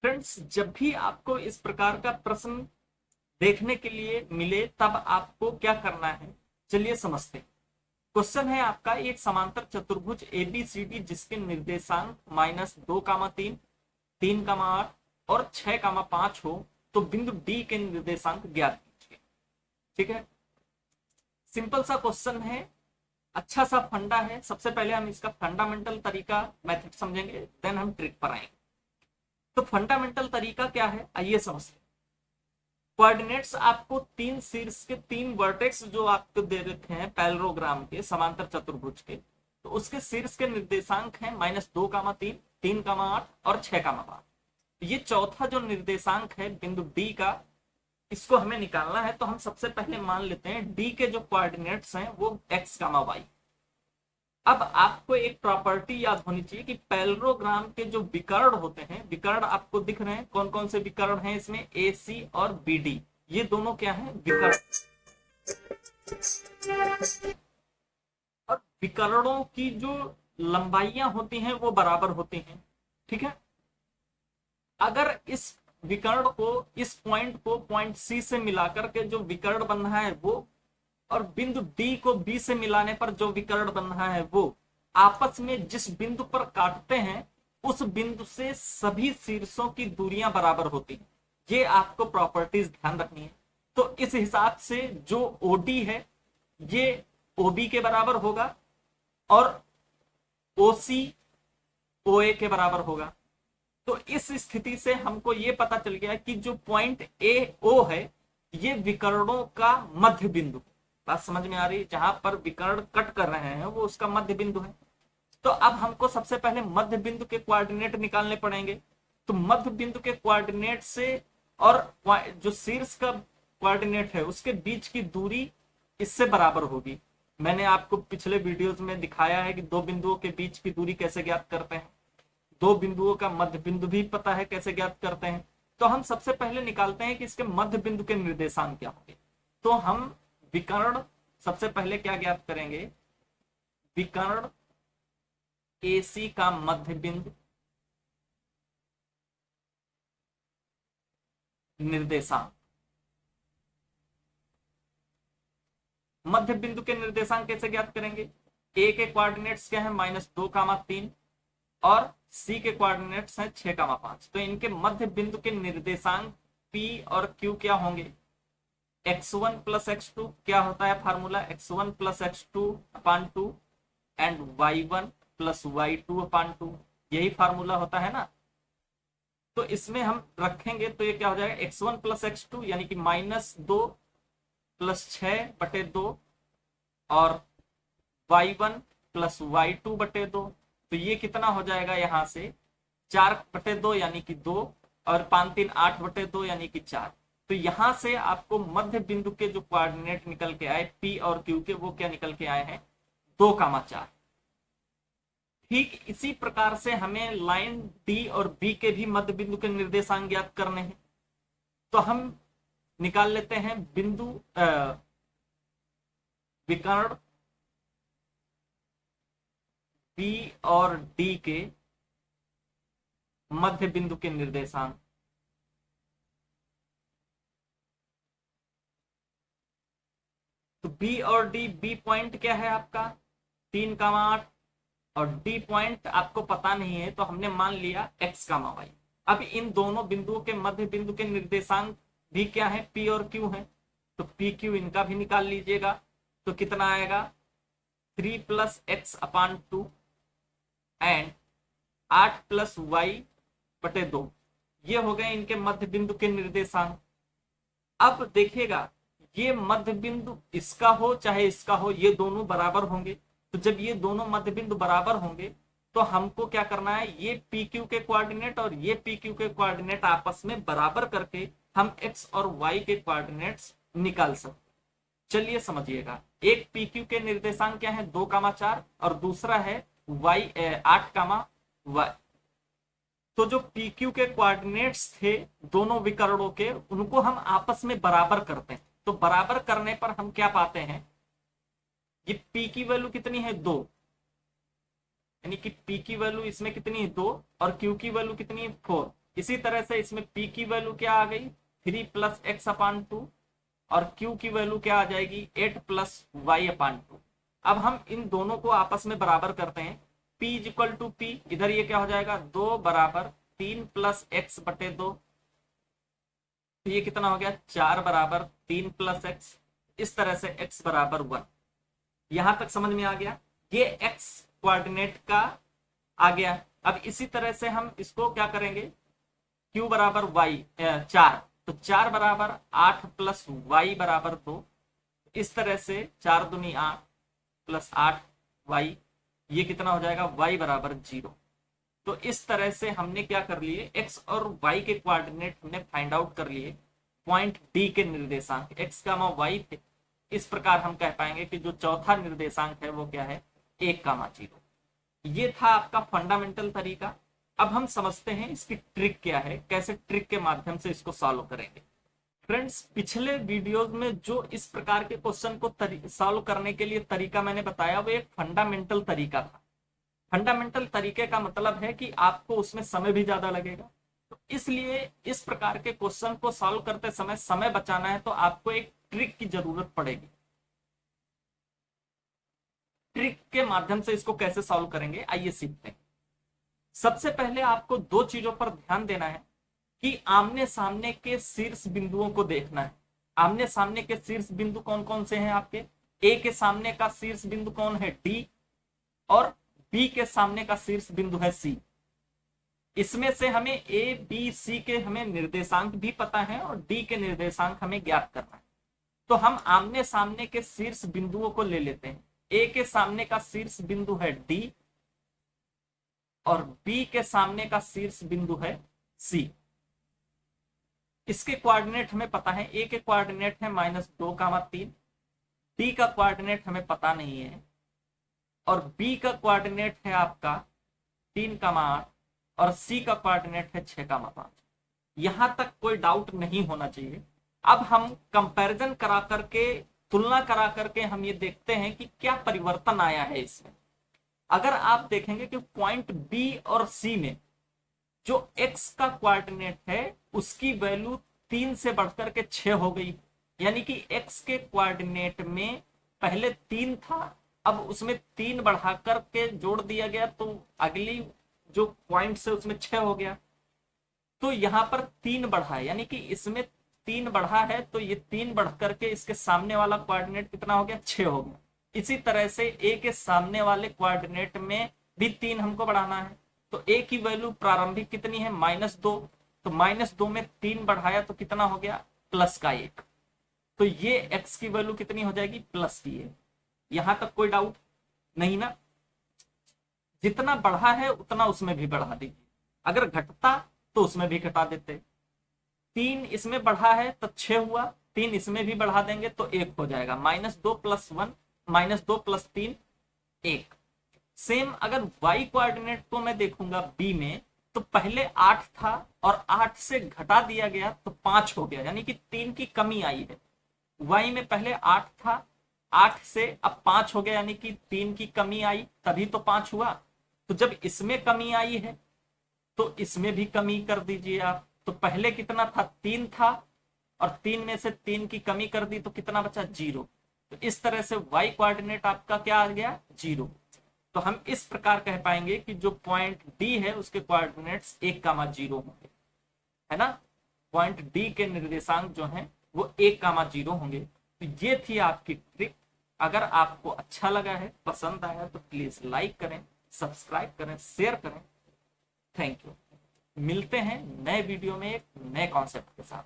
Friends, जब भी आपको इस प्रकार का प्रश्न देखने के लिए मिले तब आपको क्या करना है, चलिए समझते हैं। क्वेश्चन है आपका, एक समांतर चतुर्भुज एबीसीडी जिसके निर्देशांक -2, 3, 8 और 6, 5 हो तो बिंदु डी के निर्देशांक ज्ञात कीजिए। ठीक है, सिंपल सा क्वेश्चन है, अच्छा सा फंडा है। सबसे पहले हम इसका फंडामेंटल तरीका मेथड समझेंगे, देन हम ट्रिक पर आएंगे। तो फंडामेंटल तरीका क्या है, आइए समझते हैं। कोऑर्डिनेट्स आपको तीन शीर्ष के तीन वर्टेक्स जो आपको दे रखे हैं पैरेललोग्राम के समांतर चतुर्भुज के, तो उसके शीर्ष के निर्देशांक हैं -2, 3, 8 और 6, 5। ये चौथा जो निर्देशांक है बिंदु डी का, इसको हमें निकालना है। तो हम सबसे पहले मान लेते हैं डी के जो कोऑर्डिनेट्स हैं वो x, y। अब आपको एक प्रॉपर्टी याद होनी चाहिए कि पैरेललोग्राम के जो विकर्ण होते हैं, विकर्ण आपको दिख रहे हैं, कौन कौन से विकर्ण हैं इसमें, ए सी और बी डी, ये दोनों क्या हैं, विकर्ण। और विकर्णों की जो लंबाइयां होती हैं वो बराबर होती हैं। ठीक है, अगर इस विकर्ण को, इस पॉइंट को पॉइंट सी से मिलाकर के जो विकर्ण बन रहा है वो, और बिंदु डी को बी से मिलाने पर जो विकर्ण बन रहा है वो, आपस में जिस बिंदु पर काटते हैं उस बिंदु से सभी शीर्षों की दूरियां बराबर होती हैं। ये आपको प्रॉपर्टीज ध्यान रखनी है। तो इस हिसाब से जो ओडी है ये ओबी के बराबर होगा और ओसी ओए के बराबर होगा। तो इस स्थिति से हमको ये पता चल गया कि जो पॉइंट ए ओ है ये विकर्णों का मध्य बिंदु, बात समझ में आ रही है, जहां पर विकर्ण कट कर रहे हैं वो उसका मध्य बिंदु है। तो अब हमको सबसे पहले मध्य बिंदु के कोऑर्डिनेट निकालने पड़ेंगे। तो मध्य बिंदु के कोऑर्डिनेट से और जो शीर्ष का कोऑर्डिनेट है उसके बीच की दूरी इससे बराबर होगी। मैंने आपको पिछले वीडियोस में दिखाया है कि दो बिंदुओं के बीच की दूरी कैसे ज्ञात करते हैं, दो बिंदुओं का मध्य बिंदु भी पता है कैसे ज्ञात करते हैं। तो हम सबसे पहले निकालते हैं कि इसके मध्य बिंदु के निर्देशांक क्या होंगे। तो हम विकर्ण सबसे पहले क्या ज्ञात करेंगे, विकर्ण एसी का मध्य बिंदु निर्देशांक। मध्य बिंदु के निर्देशांक कैसे ज्ञात करेंगे, ए के कोऑर्डिनेट्स क्या है, -2, 3 और सी के कोऑर्डिनेट्स हैं 6, 5। तो इनके मध्य बिंदु के निर्देशांक पी और क्यू क्या होंगे, x1 + x2 क्या होता है formula, x1 + x2/2 and y1 + y2/2, यही फार्मूला होता है ना। तो इसमें हम रखेंगे तो ये क्या हो जाएगा, x1 + x2 यानी कि -2 + 6/2 और y1 + y2/2। तो ये कितना हो जाएगा, यहां से 4/2 यानी कि 2 और 5, 3, 8/2 यानी कि 4। तो यहां से आपको मध्य बिंदु के जो कोऑर्डिनेट निकल के आए पी और क्यू के, वो क्या निकल के आए हैं, 2, 4। ठीक इसी प्रकार से हमें लाइन डी और बी के भी मध्य बिंदु के निर्देशांक ज्ञात करने हैं। तो हम निकाल लेते हैं बिंदु विकर्ण बी और डी के मध्य बिंदु के निर्देशांक। तो बी और डी, बी पॉइंट क्या है आपका 3, 8 और डी पॉइंट आपको पता नहीं है तो हमने मान लिया x, y। अब इन दोनों बिंदुओं के मध्य बिंदु के निर्देशांक भी क्या है, p और q है। तो p q इनका भी निकाल लीजिएगा। तो कितना आएगा, 3 + x/2 एंड 8 + y/2, ये हो गए इनके मध्य बिंदु के निर्देशांक। अब देखिएगा ये मध्य बिंदु इसका हो चाहे इसका हो, ये दोनों बराबर होंगे। तो जब ये दोनों मध्य बिंदु बराबर होंगे तो हमको क्या करना है, ये पी क्यू के कोऑर्डिनेट और ये पी क्यू के कोऑर्डिनेट आपस में बराबर करके हम एक्स और वाई के कोऑर्डिनेट्स निकाल सकते। चलिए समझिएगा, एक पी क्यू के निर्देशांक क्या है, 2, 4 और दूसरा है y 8, y। तो जो पी क्यू के कोऑर्डिनेट्स थे दोनों विकर्णों के, उनको हम आपस में बराबर करते हैं। तो बराबर करने पर हम क्या पाते हैं, ये p की वैल्यू कितनी है, 2, यानी कि p की वैल्यू इसमें कितनी है, 2 और q की वैल्यू कितनी है, 4। इसी तरह से इसमें p की वैल्यू क्या आ गई 3 प्लस एक्स अपान 2 और q की वैल्यू क्या आ जाएगी 8 प्लस वाई अपान 2। अब हम इन दोनों को आपस में बराबर करते हैं। p is equal to p, इधर ये क्या हो जाएगा 2 बराबर 3 प्लस एक्स बटे 2, तो ये कितना हो गया 4 बराबर 3 प्लस एक्स। इस तरह से x बराबर 1। यहां तक समझ में आ गया, ये x कोऑर्डिनेट का आ गया। अब इसी तरह से हम इसको क्या करेंगे q बराबर y 4, तो 4 बराबर 8 प्लस y बराबर 2। इस तरह से 4 दूनी 8 प्लस 8 y, ये कितना हो जाएगा y बराबर 0। तो इस तरह से हमने क्या कर लिए x और y के कोऑर्डिनेट हमने फाइंड आउट कर लिए पॉइंट D के निर्देशांक x कामा y थे। इस प्रकार हम कह पाएंगे कि जो चौथा निर्देशांक है वो क्या है 1 कामा 0। ये था आपका फंडामेंटल तरीका। अब हम समझते हैं इसकी ट्रिक क्या है, कैसे ट्रिक के माध्यम से इसको सॉल्व करेंगे। फ्रेंड्स, पिछले वीडियोस में जो इस प्रकार के क्वेश्चन को सॉल्व करने के लिए तरीका मैंने बताया वो एक फंडामेंटल तरीका था। फंडामेंटल तरीके का मतलब है कि आपको उसमें समय भी ज्यादा लगेगा, तो इसलिए इस प्रकार के क्वेश्चन को सॉल्व करते समय बचाना है तो आपको एक ट्रिक की जरूरत पड़ेगी। ट्रिक के माध्यम से इसको कैसे सॉल्व करेंगे आइए सीखते हैं। सबसे पहले आपको दो चीजों पर ध्यान देना है कि आमने सामने के शीर्ष बिंदुओं को देखना है। आमने सामने के शीर्ष बिंदु कौन कौन से हैं आपके, ए के सामने का शीर्ष बिंदु कौन है डी, और बी के सामने का शीर्ष बिंदु है सी। इसमें से हमें ए बी सी के हमें निर्देशांक भी पता है और डी के निर्देशांक हमें ज्ञात करना है। तो हम आमने सामने के शीर्ष बिंदुओं को ले लेते हैं। ए के सामने का शीर्ष बिंदु है डी और बी के सामने का शीर्ष बिंदु है सी। इसके कोऑर्डिनेट हमें पता है, ए के कोऑर्डिनेट है -2, 3, डी का कोऑर्डिनेट हमें पता नहीं है और बी का कोऑर्डिनेट है आपका 3, 8 और सी का कोऑर्डिनेट है 6, 5। यहां तक कोई डाउट नहीं होना चाहिए। अब हम कंपैरिजन करा करके, तुलना करा करके हम ये देखते हैं कि क्या परिवर्तन आया है इसमें। अगर आप देखेंगे कि पॉइंट बी और सी में जो x का कोऑर्डिनेट है उसकी वैल्यू 3 से बढ़कर के 6 हो गई, यानी कि x के कोऑर्डिनेट में पहले 3 था, अब उसमें 3 बढ़ा करके जोड़ दिया गया तो अगली जो पॉइंट से उसमें 6 हो गया। तो यहां पर 3 बढ़ा है, यानी कि इसमें 3 बढ़ा है, तो ये 3 बढ़ करके इसके सामने वाला कोऑर्डिनेट कितना हो गया 6 हो गया। इसी तरह से ए के सामने वाले कोऑर्डिनेट में भी 3 हमको बढ़ाना है, तो ए की वैल्यू प्रारंभिक कितनी है -2, तो -2 में 3 बढ़ाया तो कितना हो गया +1। तो ये x की वैल्यू कितनी हो जाएगी +1। यहां तक कोई डाउट नहीं ना। जितना बढ़ा है उतना उसमें भी बढ़ा दीजिए, अगर घटता तो उसमें भी घटा देते। 3 इसमें बढ़ा है तो 6 हुआ, 3 इसमें भी बढ़ा देंगे तो 1 हो जाएगा। -2 + 1 -2 + 3 1। सेम अगर y कोऑर्डिनेट को मैं देखूंगा b में, तो पहले 8 था और 8 से घटा दिया गया तो 5 हो गया, यानी कि 3 की कमी आई है। y में पहले 8 था, 8 से अब 5 हो गया, यानी कि 3 की कमी आई तभी तो 5 हुआ। तो जब इसमें कमी आई है तो इसमें भी कमी कर दीजिए आप। तो पहले कितना था 3 था और 3 में से 3 की कमी कर दी तो कितना बचा 0। तो इस तरह से y कोऑर्डिनेट आपका क्या आ गया 0। तो हम इस प्रकार कह पाएंगे कि जो पॉइंट D है उसके कोऑर्डिनेट्स 1, 0 होंगे, है ना। पॉइंट D के निर्देशांक जो हैं वो 1, 0 होंगे। तो ये थी आपकी ट्रिक। अगर आपको अच्छा लगा है, पसंद आया तो प्लीज लाइक करें, सब्सक्राइब करें, शेयर करें। Thank you. मिलते हैं नए वीडियो में एक नए कॉन्सेप्ट के साथ।